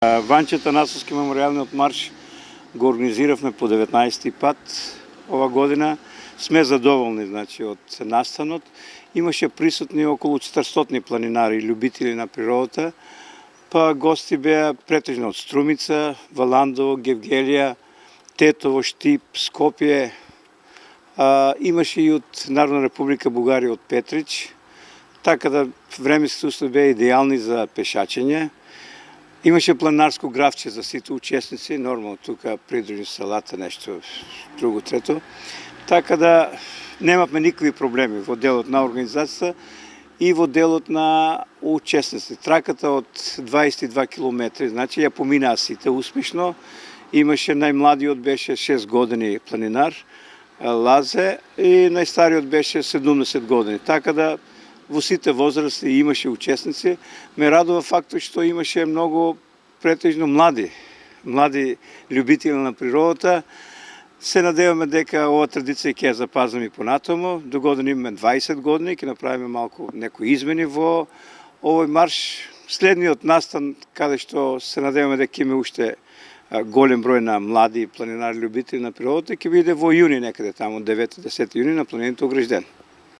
Ванчата Насовски мемориалниот марш го организиравме по 19-ти пат ова година. Сме задоволни од настанот. Имаше присутни околу 400 планинари, љубители на природата, па гости беа претежно од Струмица, Валандово, Гевгелија, Тетово, Штип, Скопје. Имаше и од Народна република Бугарија, од Петрич. Така да временските услови беа идеални за пешачење. Имаше планинарско графче за сите учесници, нормално тука придружни салата, нешто друго трето. Така да немавме никакви проблеми во делот на организацијата и во делот на учесници. Траката од 22 километри, значи ја поминаа сите успешно. Имаше најмладиот беше 6 години планинар, Лазе, и најстариот беше 70 години. Така да во сите возрасти имаше учесници. Ме радува фактот што имаше многу претежно млади љубители на природата. Се надеваме дека ова традиција ќе ја запазиме и понатаму. До година имаме 20 години, ќе направиме малку некои измени во овој марш. Следниот настан, каде што се надеваме дека има уште голем број на млади планинари љубители на природата, ќе биде во јуни некаде таму, 9-10 јуни на планината Огрижден.